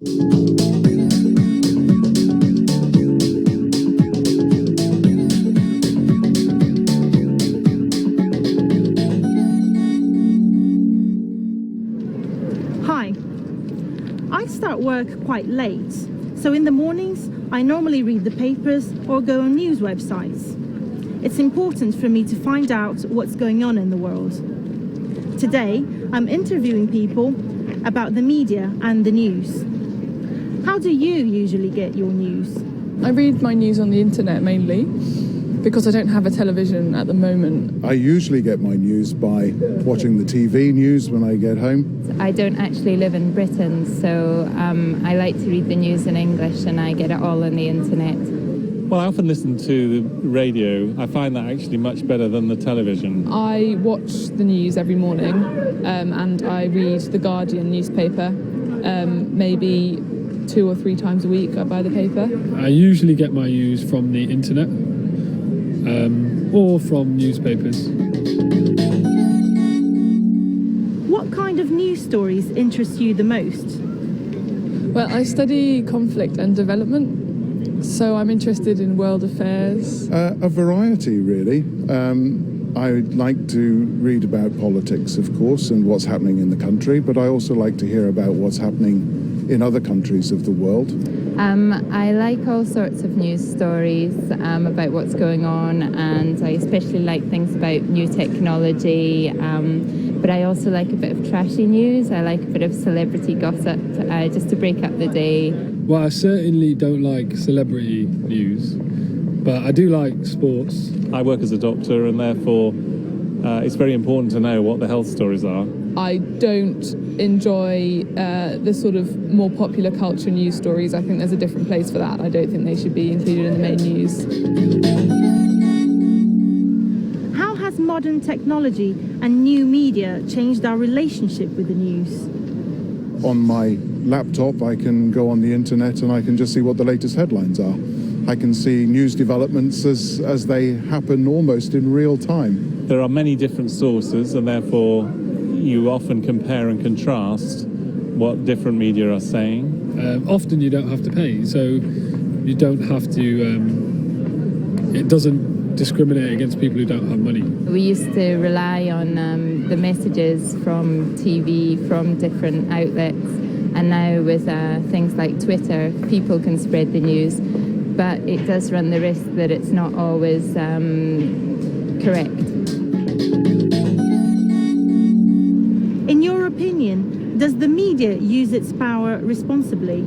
Hi. I start work quite late, so in the mornings I normally read the papers or go on news websites. It's important for me to find out what's going on in the world. Today, I'm interviewing people about the media and the news. How do you usually get your news? I read my news on the internet mainly, because I don't have a television at the moment. I usually get my news by watching the TV news when I get home. I don't actually live in Britain, so I like to read the news in English and I get it all on the internet. Well, I often listen to the radio. I find that actually much better than the television. I watch the news every morning and I read the Guardian newspaper. Maybe 2 or 3 times a week I buy the paper. I usually get my news from the internet or from newspapers. What kind of news stories interest you the most? Well, I study conflict and development, so I'm interested in world affairs. A variety, really. I like to read about politics, of course, and what's happening in the country, but I also like to hear about what's happening in other countries of the world. I like all sorts of news stories about what's going on, and I especially like things about new technology, but I also like a bit of trashy news. I like a bit of celebrity gossip, just to break up the day. Well, I certainly don't like celebrity news, but I do like sports. I work as a doctor, and therefore it's very important to know what the health stories are. I don't enjoy the sort of more popular culture news stories. I think there's a different place for that. I don't think they should be included in the main news. How has modern technology and new media changed our relationship with the news? On my laptop, I can go on the internet and I can just see what the latest headlines are. I can see news developments as they happen almost in real time. There are many different sources, and therefore you often compare and contrast what different media are saying. Often you don't have to pay, so you don't have to, it doesn't discriminate against people who don't have money. We used to rely on the messages from TV, from different outlets, and now with things like Twitter, people can spread the news, but it does run the risk that it's not always correct. In your opinion, does the media use its power responsibly?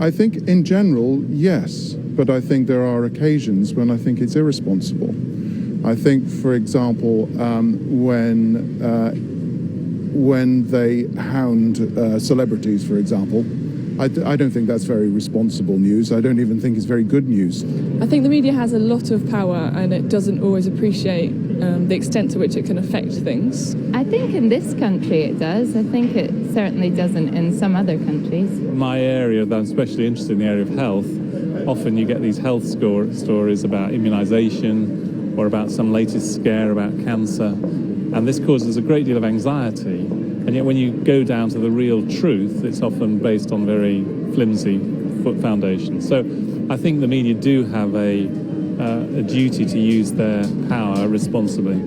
I think in general, yes, but I think there are occasions when I think it's irresponsible. I think, for example, when they hound celebrities, for example, I don't think that's very responsible news. I don't even think it's very good news. I think the media has a lot of power and it doesn't always appreciate the extent to which it can affect things. I think in this country it does. I think it certainly doesn't in some other countries. My area, that I'm especially interested in, the area of health, often you get these health stories about immunisation or about some latest scare about cancer, and this causes a great deal of anxiety. And yet when you go down to the real truth, it's often based on very flimsy foundations. So I think the media do have a duty to use their power responsibly.